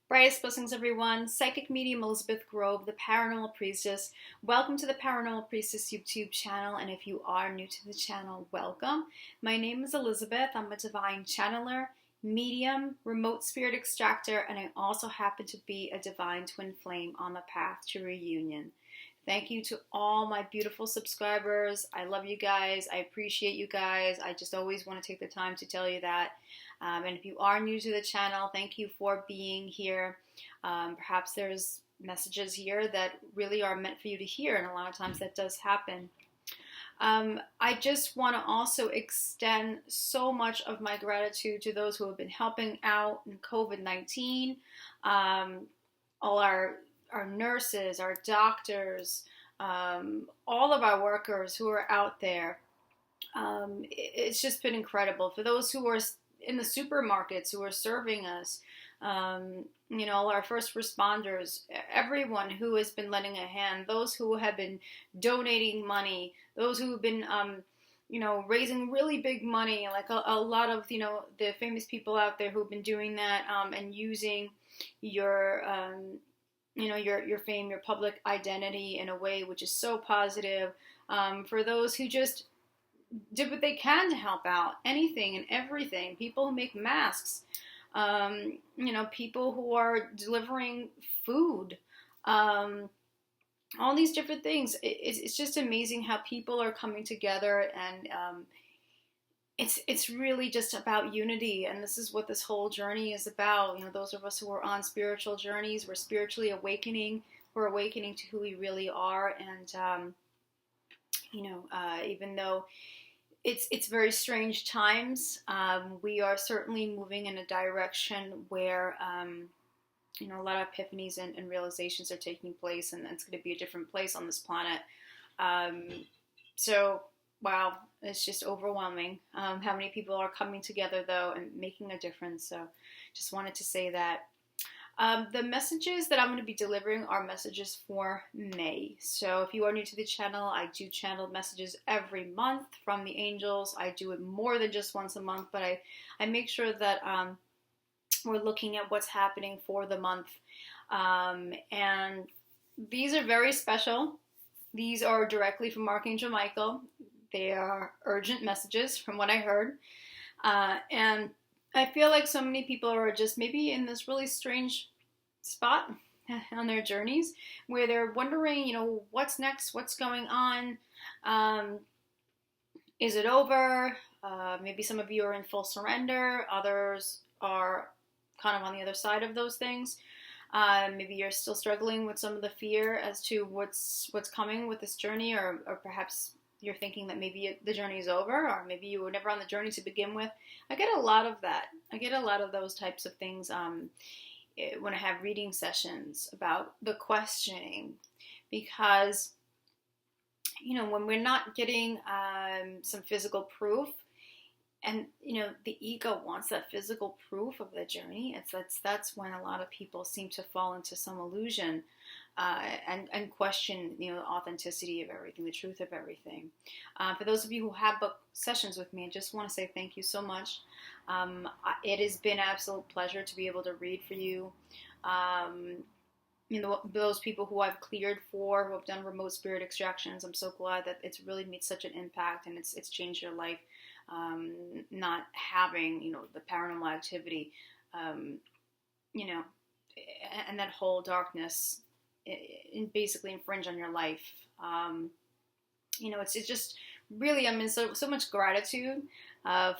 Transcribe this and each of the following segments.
Brightest blessings, everyone. Psychic medium Elizabeth Grove, the Paranormal Priestess. Welcome to the Paranormal Priestess YouTube channel, and if you are new to the channel, welcome. My name is Elizabeth. I'm a divine channeler, medium, remote spirit extractor, and I also happen to be a divine twin flame on the path to reunion. Thank you to all my beautiful subscribers. I love you guys. I appreciate you guys. I just always want to take the time to tell you that. And if you are new to the channel, thank you for being here. Perhaps there's messages here that really are meant for you to hear, and a lot of times that does happen. I just want to also extend so much of my gratitude to those who have been helping out in COVID-19, all our nurses, our doctors, all of our workers who are out there. It's just been incredible. For those who are in the supermarkets who are serving us, our first responders, everyone who has been lending a hand, those who have been donating money, those who have been, raising really big money, like a lot of, the famous people out there who've been doing that, and using your fame, your public identity in a way which is so positive. For those who just did what they can to help out, anything and everything. People who make masks, people who are delivering food, all these different things. It's just amazing how people are coming together, and it's really just about unity. And this is what this whole journey is about. Those of us who are on spiritual journeys, we're spiritually awakening. We're awakening to who we really are, and even though it's very strange times, we are certainly moving in a direction where a lot of epiphanies and realizations are taking place, and it's going to be a different place on this planet. So wow, it's just overwhelming how many people are coming together though and making a difference. So just wanted to say that. The messages that I'm going to be delivering are messages for May. So if you are new to the channel, I do channel messages every month from the angels. I do it more than just once a month, but I make sure that we're looking at what's happening for the month. And these are very special. These are directly from Archangel Michael. They are urgent messages from what I heard. And I feel like so many people are just maybe in this really strange spot on their journeys where they're wondering, what's next, what's going on, is it over? Maybe some of you are in full surrender, others are kind of on the other side of those things. Maybe you're still struggling with some of the fear as to what's coming with this journey, or perhaps you're thinking that maybe the journey is over, or maybe you were never on the journey to begin with. I get a lot of that. I get a lot of those types of things when I have reading sessions about the questioning, because, when we're not getting some physical proof, and, the ego wants that physical proof of the journey, that's when a lot of people seem to fall into some illusion. And question, the authenticity of everything, the truth of everything. For those of you who have booked sessions with me, I just want to say thank you so much. It has been an absolute pleasure to be able to read for you. Those people who I've cleared for, who have done remote spirit extractions, I'm so glad that it's really made such an impact, and it's changed your life. Not having, the paranormal activity, and that whole darkness basically infringe on your life. It's just really, I'm in so much gratitude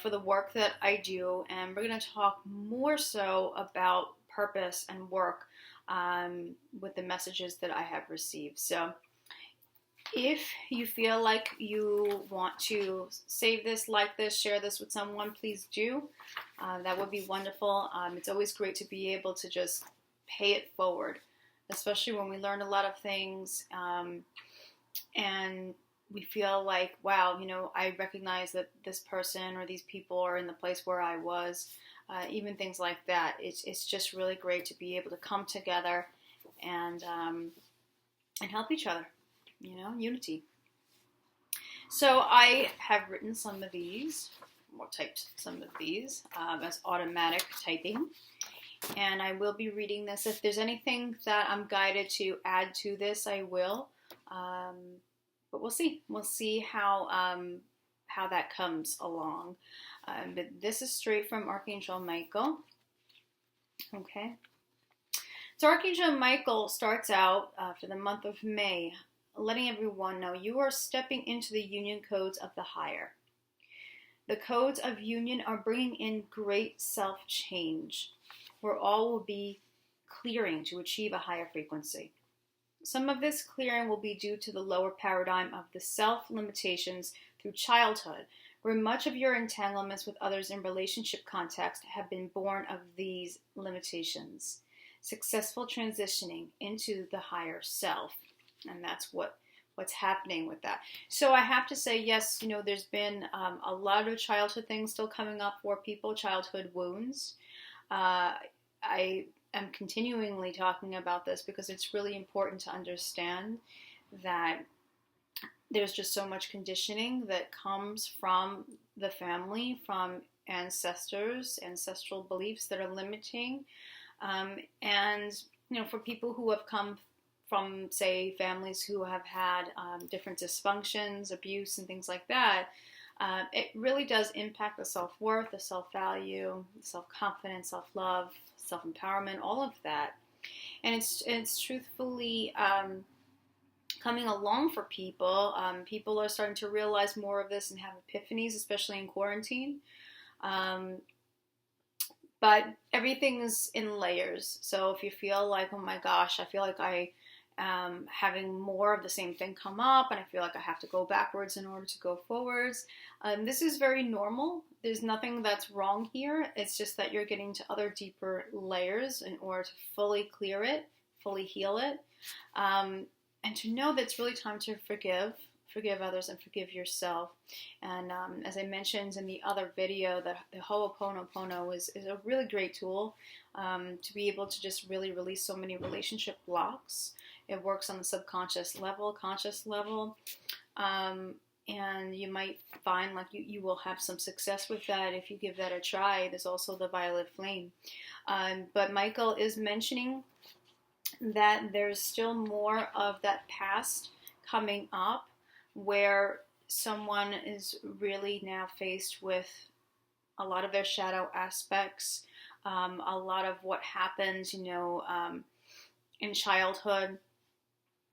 for the work that I do, and we're going to talk more so about purpose and work with the messages that I have received. So if you feel like you want to save this, like this, share this with someone, please do. That would be wonderful. It's always great to be able to just pay it forward, especially when we learn a lot of things, and we feel like, wow, I recognize that this person or these people are in the place where I was, even things like that. It's just really great to be able to come together and help each other, unity. So I have written some of these, or typed some of these as automatic typing. And I will be reading this. If there's anything that I'm guided to add to this, I will. But we'll see. We'll see how that comes along. But this is straight from Archangel Michael. Okay. So Archangel Michael starts out for the month of May, letting everyone know you are stepping into the union codes of the higher. The codes of union are bringing in great self-change, where all will be clearing to achieve a higher frequency. Some of this clearing will be due to the lower paradigm of the self-limitations through childhood, where much of your entanglements with others in relationship context have been born of these limitations. Successful transitioning into the higher self, and that's what's happening with that. So I have to say, yes, there's been a lot of childhood things still coming up for people, childhood wounds. I am continually talking about this because it's really important to understand that there's just so much conditioning that comes from the family, from ancestors, ancestral beliefs that are limiting. And, for people who have come from, say, families who have had different dysfunctions, abuse, and things like that, it really does impact the self-worth, the self-value, self-confidence, self-love, self-empowerment, all of that. And it's truthfully coming along for people. People are starting to realize more of this and have epiphanies, especially in quarantine. But everything's in layers. So if you feel like, oh my gosh, I feel like I am having more of the same thing come up and I feel like I have to go backwards in order to go forwards, this is very normal. There's nothing that's wrong here. It's just that you're getting to other deeper layers in order to fully clear it, fully heal it, and to know that it's really time to forgive others and forgive yourself. And as I mentioned in the other video, the Ho'oponopono is a really great tool to be able to just really release so many relationship blocks. It works on the subconscious level, conscious level, and you might find like you will have some success with that if you give that a try. There's also the violet flame. But Michael is mentioning that there's still more of that past coming up, where someone is really now faced with a lot of their shadow aspects, a lot of what happens, in childhood,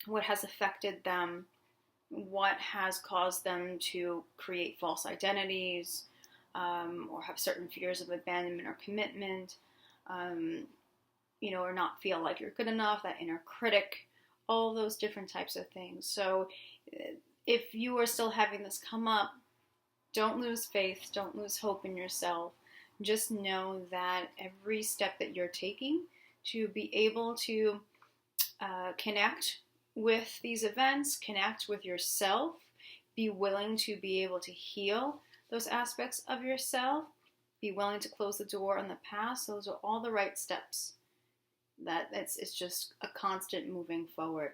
what has affected them, what has caused them to create false identities, or have certain fears of abandonment or commitment, or not feel like you're good enough, that inner critic, all those different types of things. So if you are still having this come up, don't lose faith, don't lose hope in yourself. Just know that every step that you're taking to be able to connect with these events, connect with yourself, be willing to be able to heal those aspects of yourself, be willing to close the door on the past, those are all the right steps. It's just a constant moving forward.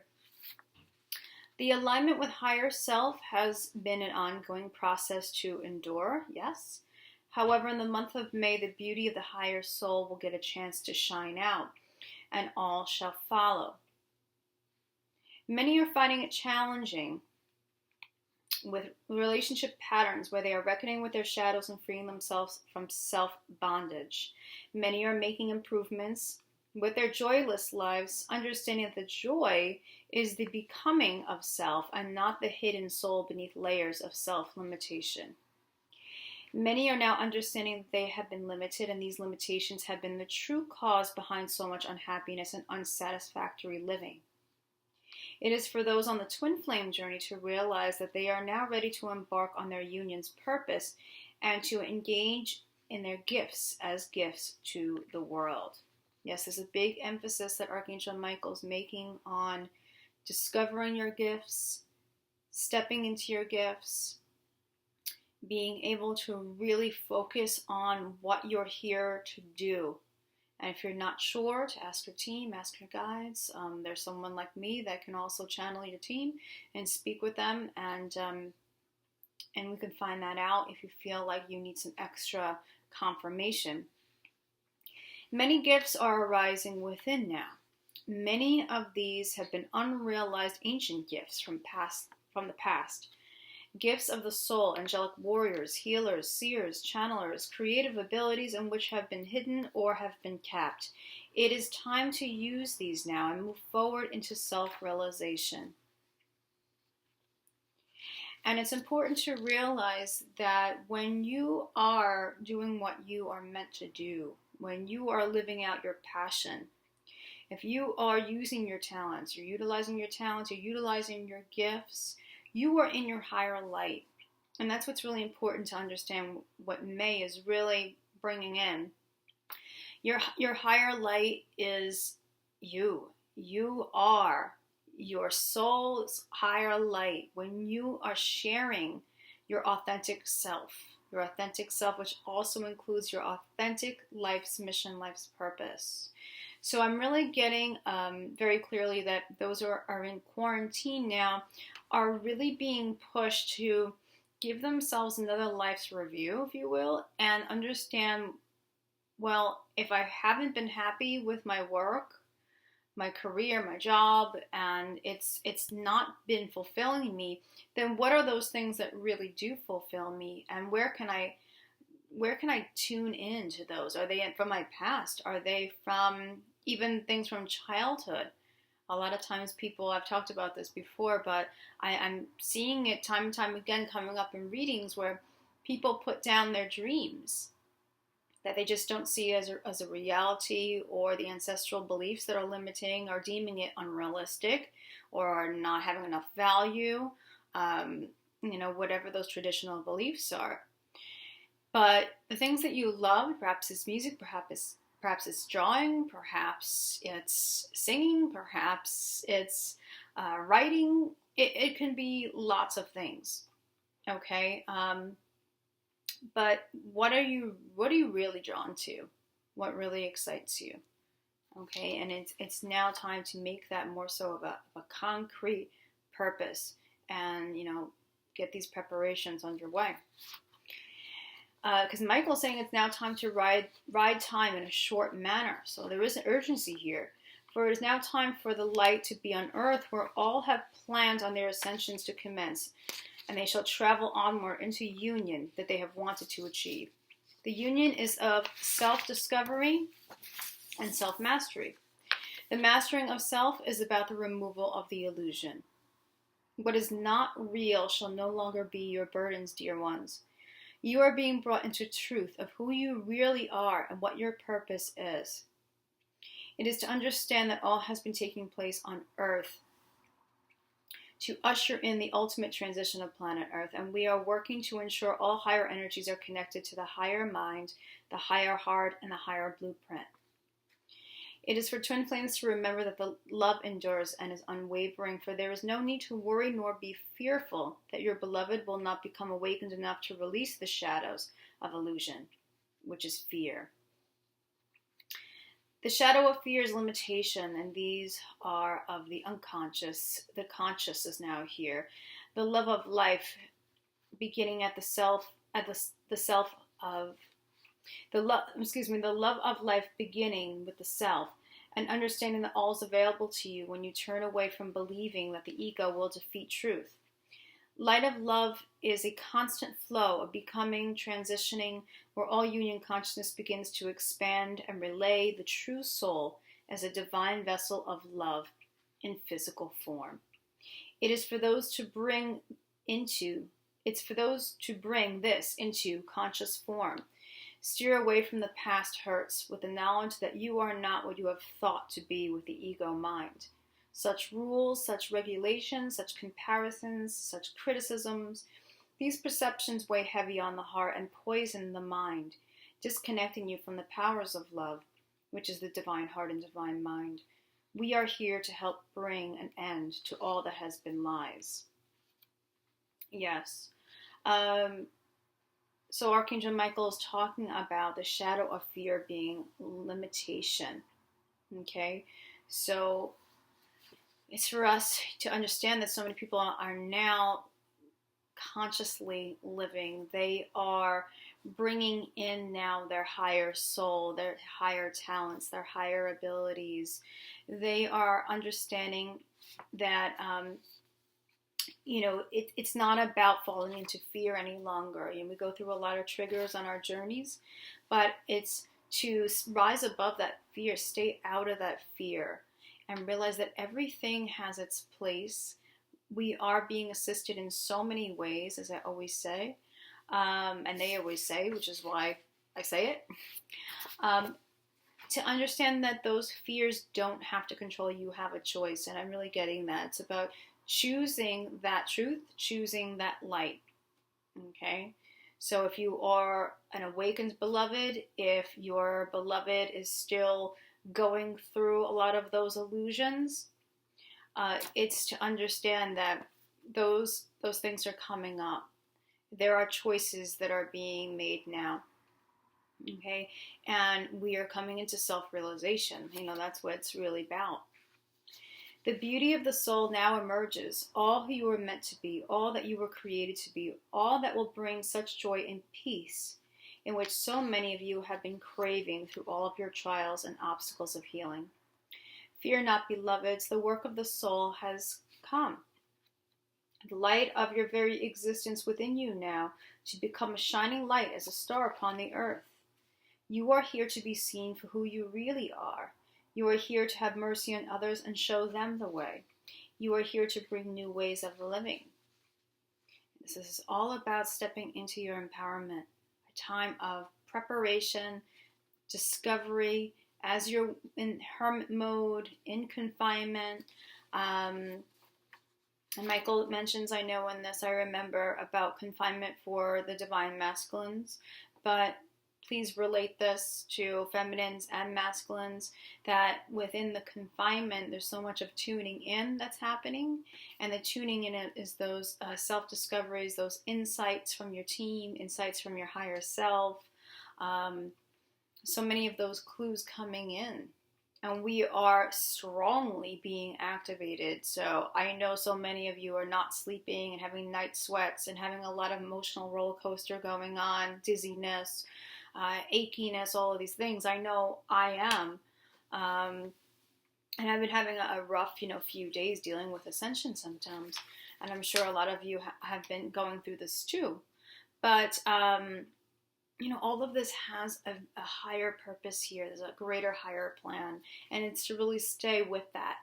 The alignment with higher self has been an ongoing process to endure, yes. However, in the month of May, the beauty of the higher soul will get a chance to shine out, and all shall follow. Many are finding it challenging with relationship patterns where they are reckoning with their shadows and freeing themselves from self-bondage. Many are making improvements with their joyless lives, understanding that the joy is the becoming of self and not the hidden soul beneath layers of self-limitation. Many are now understanding that they have been limited, and these limitations have been the true cause behind so much unhappiness and unsatisfactory living. It is for those on the twin flame journey to realize that they are now ready to embark on their union's purpose and to engage in their gifts as gifts to the world. Yes, there's a big emphasis that Archangel Michael's making on discovering your gifts, stepping into your gifts, being able to really focus on what you're here to do. And if you're not sure, to ask your team, ask your guides. There's someone like me that can also channel your team and speak with them, and we can find that out if you feel like you need some extra confirmation. Many gifts are arising within now. Many of these have been unrealized ancient gifts from the past. Gifts of the soul, angelic warriors, healers, seers, channelers, creative abilities in which have been hidden or have been capped. It is time to use these now and move forward into self-realization. And it's important to realize that when you are doing what you are meant to do, when you are living out your passion, if you are using your talents, you're utilizing your gifts, you are in your higher light. And that's what's really important to understand, what May is really bringing in. Your higher light is you. You are your soul's higher light when you are sharing your authentic self, which also includes your authentic life's mission, life's purpose. So I'm really getting very clearly that those who are in quarantine now are really being pushed to give themselves another life's review, if you will, and understand, well, if I haven't been happy with my work, my career, my job, and it's not been fulfilling me, then what are those things that really do fulfill me, and where can I tune in to those? Are they from my past? Are they from even things from childhood? A lot of times I've talked about this before, but I'm seeing it time and time again coming up in readings where people put down their dreams that they just don't see as a reality, or the ancestral beliefs that are limiting, or deeming it unrealistic, or are not having enough value, whatever those traditional beliefs are. But the things that you love, perhaps it's music, perhaps it's drawing, perhaps it's singing, perhaps it's writing. It can be lots of things. Okay. But what are you really drawn to? What really excites you? Okay, and it's now time to make that more so of a concrete purpose, and get these preparations underway. Because Michael's saying it's now time to ride time in a short manner. So there is an urgency here. For it is now time for the light to be on earth, where all have planned on their ascensions to commence, and they shall travel onward into union that they have wanted to achieve. The union is of self-discovery and self-mastery. The mastering of self is about the removal of the illusion. What is not real shall no longer be your burdens, dear ones. You are being brought into truth of who you really are and what your purpose is. It is to understand that all has been taking place on earth to usher in the ultimate transition of planet Earth, and we are working to ensure all higher energies are connected to the higher mind, the higher heart, and the higher blueprint. It is for twin flames to remember that the love endures and is unwavering, for there is no need to worry nor be fearful that your beloved will not become awakened enough to release the shadows of illusion, which is fear. The shadow of fear is limitation, and these are of the unconscious. The conscious is now here. The love of life, beginning at the love of life beginning with the self, and understanding that all is available to you when you turn away from believing that the ego will defeat truth. Light of love is a constant flow of becoming, transitioning, where all union consciousness begins to expand and relay the true soul as a divine vessel of love in physical form. It is for those to bring this into conscious form. Steer away from the past hurts with the knowledge that you are not what you have thought to be with the ego mind. Such rules, such regulations, such comparisons, such criticisms, these perceptions weigh heavy on the heart and poison the mind, disconnecting you from the powers of love, which is the divine heart and divine mind. We are here to help bring an end to all that has been lies. Yes. So Archangel Michael is talking about the shadow of fear being limitation. Okay? So it's for us to understand that so many people are now consciously living. They are bringing in now their higher soul, their higher talents, their higher abilities. They are understanding that, it's not about falling into fear any longer. We go through a lot of triggers on our journeys, but it's to rise above that fear, stay out of that fear, and realize that everything has its place. We are being assisted in so many ways, as I always say, and they always say, which is why I say it, to understand that those fears don't have to control you. Have a choice, and I'm really getting that. It's about choosing that truth, choosing that light. Okay? So if you are an awakened beloved, if your beloved is still going through a lot of those illusions, it's to understand that those things are coming up. There are choices that are being made now. Okay? And we are coming into self-realization. That's what it's really about. The beauty of the soul now emerges, all who you were meant to be, all that you were created to be, all that will bring such joy and peace, in which so many of you have been craving through all of your trials and obstacles of healing. Fear not, beloveds, the work of the soul has come. The light of your very existence within you now to become a shining light as a star upon the earth. You are here to be seen for who you really are. You are here to have mercy on others and show them the way. You are here to bring new ways of living. This is all about stepping into your empowerment, a time of preparation, discovery, as you're in hermit mode, in confinement. And Michael mentions, I know in this, I remember about confinement for the divine masculines, but please relate this to feminines and masculines, that within the confinement, there's so much of tuning in that's happening. And the tuning in is those self-discoveries, those insights from your team, insights from your higher self. So many of those clues coming in. And we are strongly being activated. So I know so many of you are not sleeping and having night sweats and having a lot of emotional roller coaster going on, dizziness, achiness, all of these things. I know I am. And I've been having a rough, few days dealing with ascension symptoms. And I'm sure a lot of you have been going through this too. But, all of this has a higher purpose here. There's a greater, higher plan. And it's to really stay with that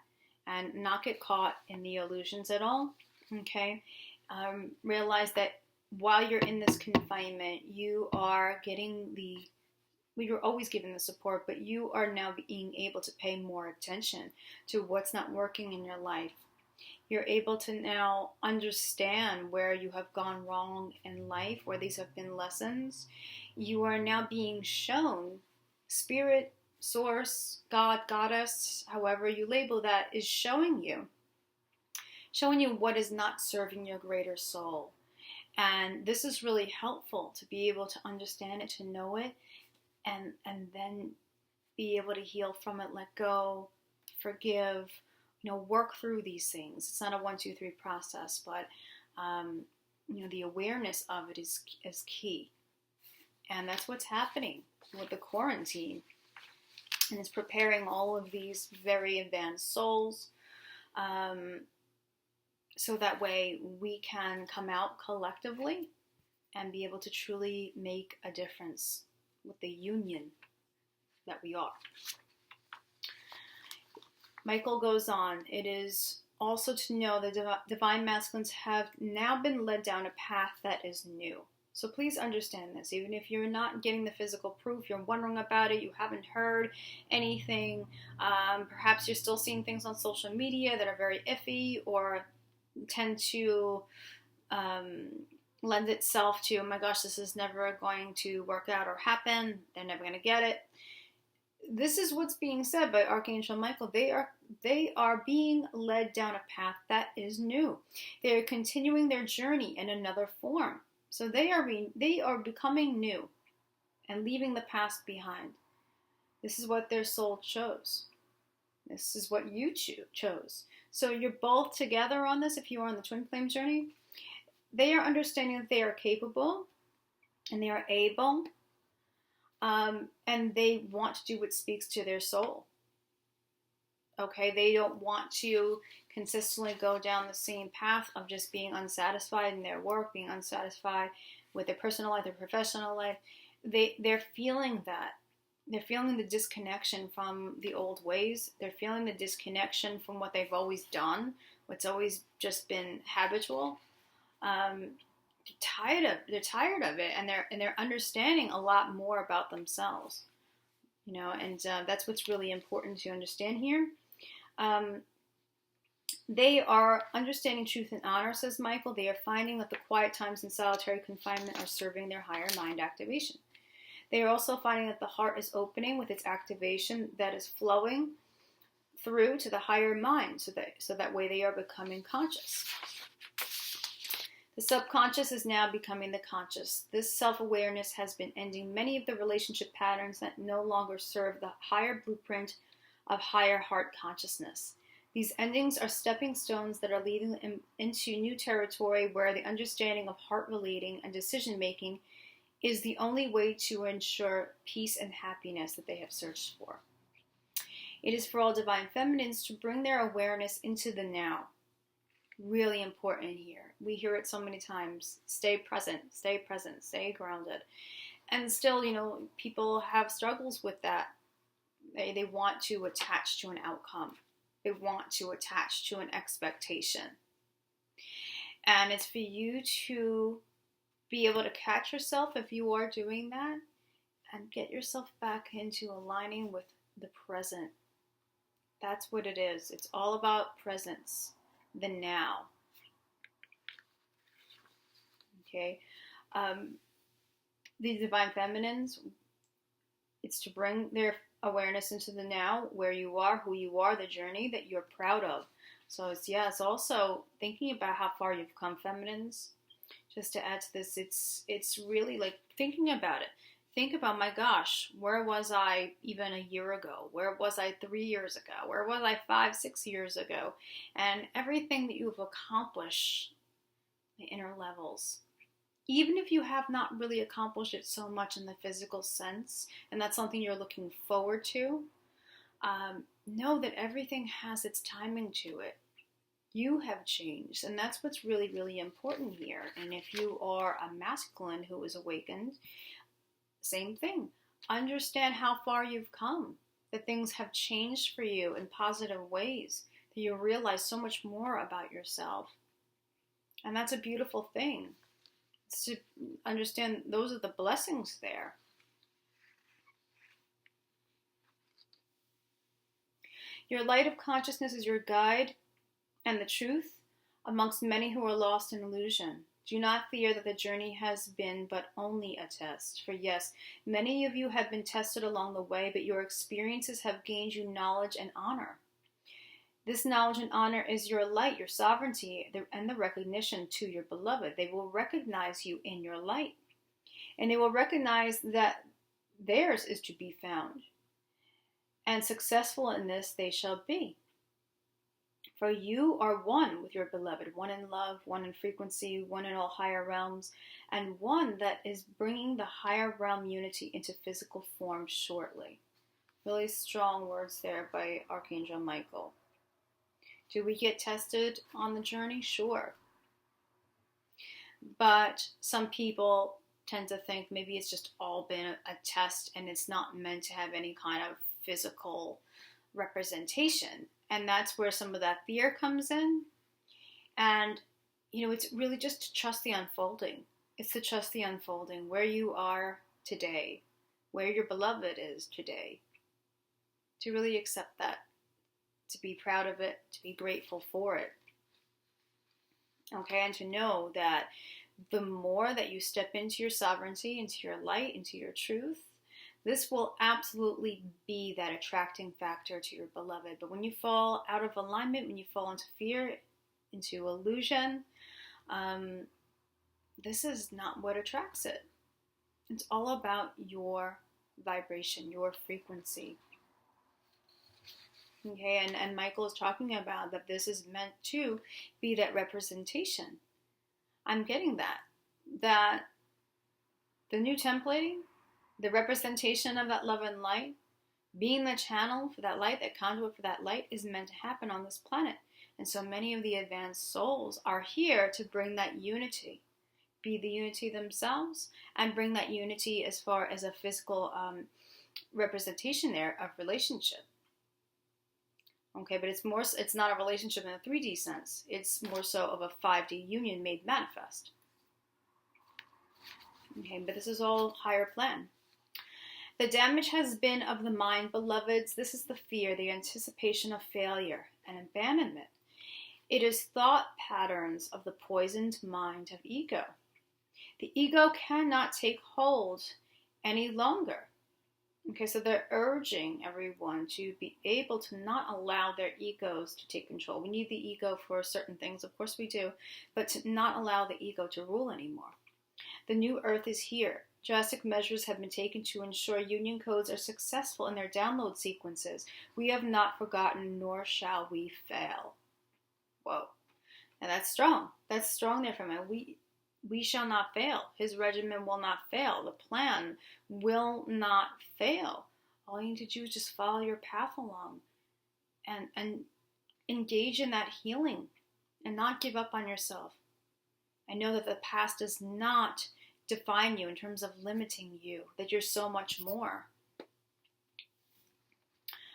and not get caught in the illusions at all. Okay? Realize that while you're in this confinement, you are getting you're always given the support, but you are now being able to pay more attention to what's not working in your life. You're able to now understand where you have gone wrong in life, where these have been lessons. You are now being shown, spirit, source, God, goddess, however you label that, is showing you what is not serving your greater soul. And this is really helpful to be able to understand it, to know it, and then be able to heal from it, let go, forgive, work through these things. It's not a 1, 2, 3 process, but the awareness of it is key. And that's what's happening with the quarantine. And it's preparing all of these very advanced souls, so that way we can come out collectively and be able to truly make a difference with the union that we are. Michael goes on, it is also to know that divine masculines have now been led down a path that is new. So please understand this. Even if you're not getting the physical proof, you're wondering about it, you haven't heard anything, perhaps you're still seeing things on social media that are very iffy or tend to lend itself to, oh my gosh, this is never going to work out or happen, they're never going to get it. This is what's being said by Archangel Michael. They are being led down a path that is new. They are continuing their journey in another form. So they are becoming new and leaving the past behind. This is what their soul chose. This is what you chose. So you're both together on this if you are on the twin flame journey. They are understanding that they are capable. and they are able, and they want to do what speaks to their soul. Okay, they don't want to consistently go down the same path of just being unsatisfied in their work, being unsatisfied with their personal life, their professional life. They're feeling that. They're feeling the disconnection from the old ways. They're feeling the disconnection from what they've always done, what's always just been habitual. They're tired of it, and they're understanding a lot more about themselves. And that's what's really important to understand here. They are understanding truth and honor, says Michael. They are finding that the quiet times in solitary confinement are serving their higher mind activation. They are also finding that the heart is opening with its activation that is flowing through to the higher mind, so that way they are becoming conscious. The subconscious is now becoming the conscious. This self-awareness has been ending many of the relationship patterns that no longer serve the higher blueprint of higher heart consciousness. These endings are stepping stones that are leading them into new territory where the understanding of heart relating and decision making is the only way to ensure peace and happiness that they have searched for. It is for all divine feminines to bring their awareness into the now. Really important here. We hear it so many times. Stay present, stay grounded. And still, people have struggles with that. They want to attach to an outcome. They want to attach to an expectation. And it's for you to be able to catch yourself if you are doing that and get yourself back into aligning with the present. That's what it is. It's all about presence, the now. Okay? The divine feminines, it's to bring their awareness into the now, where you are, who you are, the journey that you're proud of. So it's also thinking about how far you've come, feminines. Just to add to this, it's really like thinking about it. Think about, my gosh, where was I even a year ago? Where was I 3 years ago? Where was I 5-6 years ago? And everything that you've accomplished, the inner levels. Even if you have not really accomplished it so much in the physical sense, and that's something you're looking forward to, know that everything has its timing to it. You have changed, and that's what's really, really important here. And if you are a masculine who is awakened, same thing. Understand how far you've come, that things have changed for you in positive ways, that you realize so much more about yourself. And that's a beautiful thing. It's to understand those are the blessings there. Your light of consciousness is your guide and the truth amongst many who are lost in illusion. Do not fear that the journey has been but only a test. For yes, many of you have been tested along the way, but your experiences have gained you knowledge and honor. This knowledge and honor is your light, your sovereignty, and the recognition to your beloved. They will recognize you in your light. And they will recognize that theirs is to be found. And successful in this they shall be. For you are one with your beloved, one in love, one in frequency, one in all higher realms, and one that is bringing the higher realm unity into physical form shortly. Really strong words there by Archangel Michael. Do we get tested on the journey? Sure. But some people tend to think maybe it's just all been a test and it's not meant to have any kind of physical representation. And that's where some of that fear comes in. And, it's really just to trust the unfolding. It's to trust the unfolding, where you are today, where your beloved is today. To really accept that, to be proud of it, to be grateful for it. Okay, and to know that the more that you step into your sovereignty, into your light, into your truth, this will absolutely be that attracting factor to your beloved. But when you fall out of alignment, when you fall into fear, into illusion, this is not what attracts it. It's all about your vibration, your frequency. Okay, and Michael is talking about that this is meant to be that representation. I'm getting that The new templating, the representation of that love and light, being the channel for that light, that conduit for that light, is meant to happen on this planet. And so many of the advanced souls are here to bring that unity, be the unity themselves, and bring that unity as far as a physical representation there of relationship. Okay, but it's not a relationship in a 3D sense. It's more so of a 5D union made manifest. Okay, but this is all higher plan. The damage has been of the mind, beloveds. This is the fear, the anticipation of failure and abandonment. It is thought patterns of the poisoned mind of ego. The ego cannot take hold any longer. Okay, so they're urging everyone to be able to not allow their egos to take control. We need the ego for certain things, of course we do, but to not allow the ego to rule anymore. The new earth is here. Drastic measures have been taken to ensure union codes are successful in their download sequences. We have not forgotten, nor shall we fail. Whoa. And that's strong. That's strong there for me. We shall not fail. His regimen will not fail. The plan will not fail. All you need to do is just follow your path along and engage in that healing and not give up on yourself. I know that the past does not define you in terms of limiting you, that you're so much more.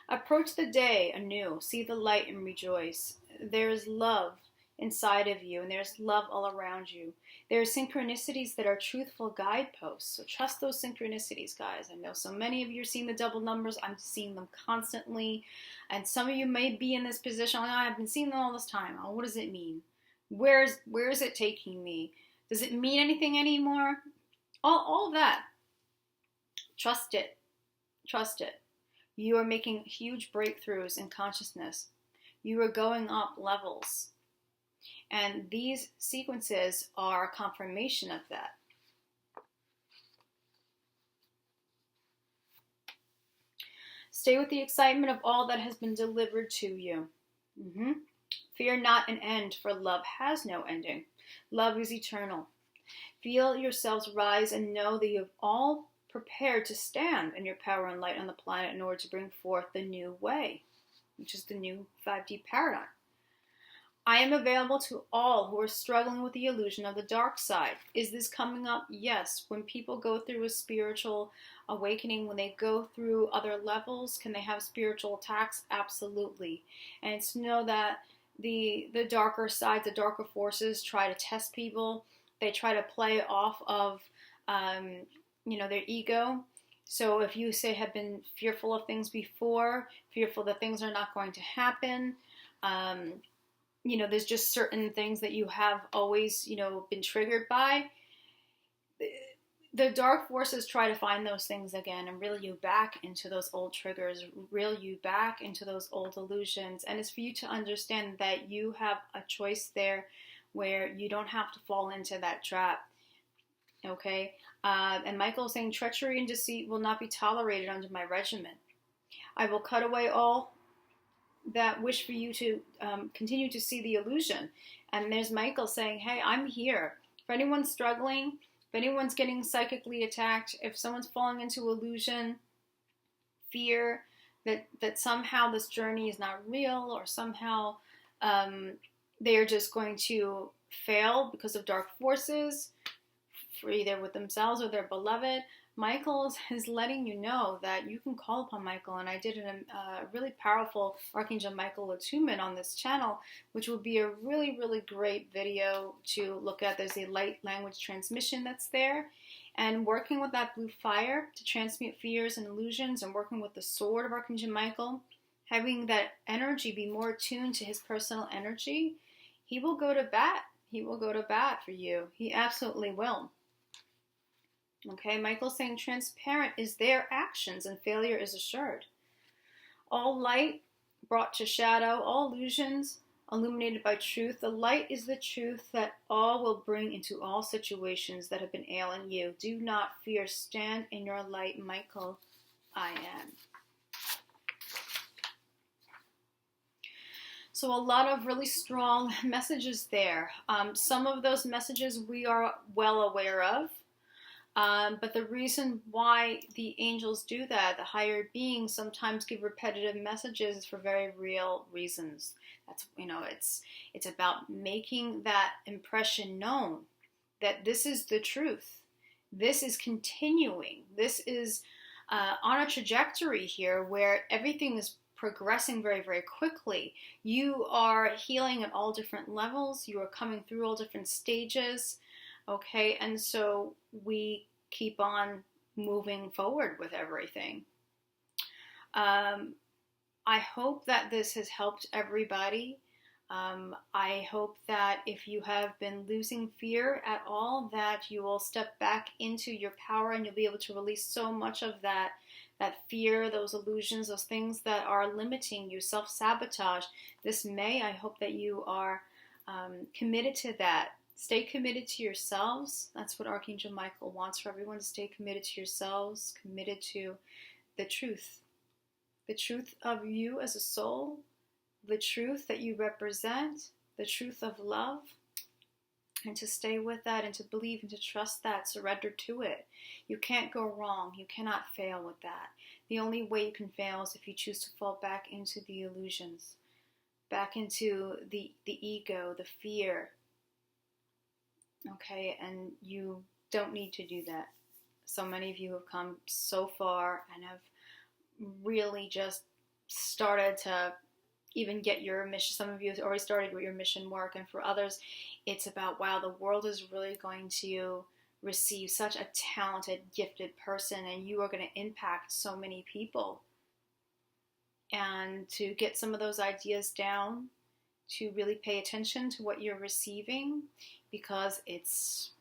Approach the day anew, see the light and rejoice. There is love inside of you, and there's love all around you. There are synchronicities that are truthful guideposts, so trust those synchronicities, guys. I know so many of you are seeing the double numbers. I'm seeing them constantly, and some of you may be in this position. Oh, I've been seeing them all this time. Oh, what does it mean? Where is it taking me? Does it mean anything anymore? All of that. Trust it. Trust it. You are making huge breakthroughs in consciousness. You are going up levels. And these sequences are a confirmation of that. Stay with the excitement of all that has been delivered to you. Fear not an end, for love has no ending. Love is eternal. Feel yourselves rise and know that you have all prepared to stand in your power and light on the planet in order to bring forth the new way, which is the new 5D paradigm. I am available to all who are struggling with the illusion of the dark side. Is this coming up? Yes. When people go through a spiritual awakening, when they go through other levels, can they have spiritual attacks? Absolutely. And it's to know that the darker side, the darker forces try to test people. They try to play off of, their ego. So if you say have been fearful of things before, fearful that things are not going to happen, there's just certain things that you have always, been triggered by. The dark forces try to find those things again and reel you back into those old triggers, reel you back into those old illusions. And it's for you to understand that you have a choice there where you don't have to fall into that trap. Okay? And Michael is saying, treachery and deceit will not be tolerated under my regimen. I will cut away all that wish for you to continue to see the illusion. And there's Michael saying, hey, I'm here. If anyone's struggling, if anyone's getting psychically attacked, if someone's falling into illusion, fear that somehow this journey is not real, or somehow they're just going to fail because of dark forces, for either with themselves or their beloved, Michael is letting you know that you can call upon Michael. And I did a really powerful Archangel Michael attunement on this channel, which will be a really, really great video to look at. There's a light language transmission that's there. And working with that blue fire to transmute fears and illusions, and working with the sword of Archangel Michael, having that energy be more attuned to his personal energy, he will go to bat. He will go to bat for you. He absolutely will. Okay, Michael's saying transparent is their actions and failure is assured. All light brought to shadow, all illusions illuminated by truth. The light is the truth that all will bring into all situations that have been ailing you. Do not fear. Stand in your light, Michael. I am. So a lot of really strong messages there. Some of those messages we are well aware of. But the reason why the angels do that, the higher beings sometimes give repetitive messages, is for very real reasons. That's, it's about making that impression known that this is the truth. This is continuing. This is on a trajectory here where everything is progressing very, very quickly. You are healing at all different levels. You are coming through all different stages. Okay, and so we keep on moving forward with everything. I hope that this has helped everybody. I hope that if you have been losing fear at all, that you will step back into your power and you'll be able to release so much of that fear, those illusions, those things that are limiting you, self-sabotage. This May, I hope that you are committed to that. Stay committed to yourselves. That's what Archangel Michael wants for everyone, to stay committed to yourselves, committed to the truth of you as a soul, the truth that you represent, the truth of love, and to stay with that and to believe and to trust that, surrender to it. You can't go wrong. You cannot fail with that. The only way you can fail is if you choose to fall back into the illusions, back into the ego, the fear. Okay, and you don't need to do that. So many of you have come so far and have really just started to even get your mission. Some of you have already started with your mission work, and for others, it's about, wow, the world is really going to receive such a talented, gifted person, and you are going to impact so many people. And to get some of those ideas down, to really pay attention to what you're receiving, because it's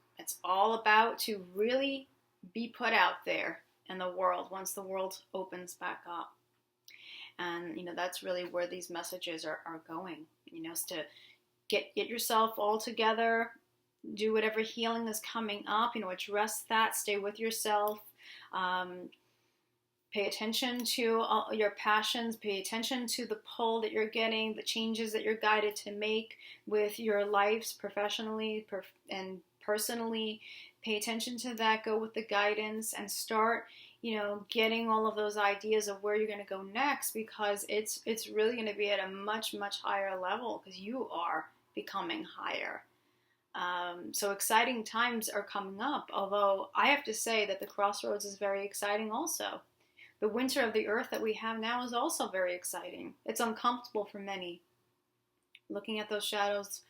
all about to really be put out there in the world once the world opens back up. And, that's really where these messages are going, is to get yourself all together, do whatever healing is coming up, address that, stay with yourself, pay attention to your passions, pay attention to the pull that you're getting, the changes that you're guided to make with your lives professionally and personally. Pay attention to that, go with the guidance, and start getting all of those ideas of where you're going to go next, because it's really going to be at a much, much higher level, because you are becoming higher. So exciting times are coming up, although I have to say that the crossroads is very exciting also. The winter of the earth that we have now is also very exciting. It's uncomfortable for many, looking at those shadows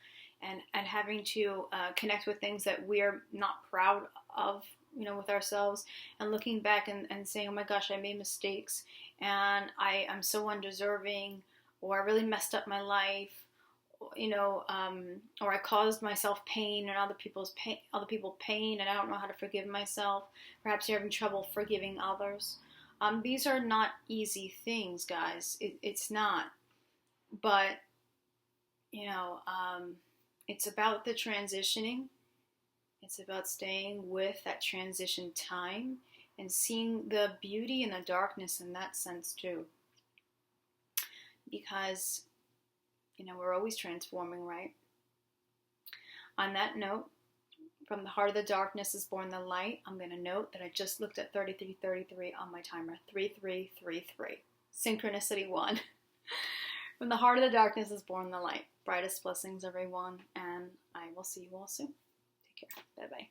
and having to connect with things that we're not proud of, with ourselves, and looking back and saying, oh my gosh, I made mistakes, and I'm so undeserving, or I really messed up my life, or I caused myself pain and other people pain, and I don't know how to forgive myself. Perhaps you're having trouble forgiving others. These are not easy things, guys. It's not. But, it's about the transitioning. It's about staying with that transition time and seeing the beauty and the darkness in that sense too. Because, we're always transforming, right? On that note, from the heart of the darkness is born the light. I'm going to note that I just looked at 3333 on my timer. 3333. Synchronicity 1. From the heart of the darkness is born the light. Brightest blessings, everyone. And I will see you all soon. Take care. Bye-bye.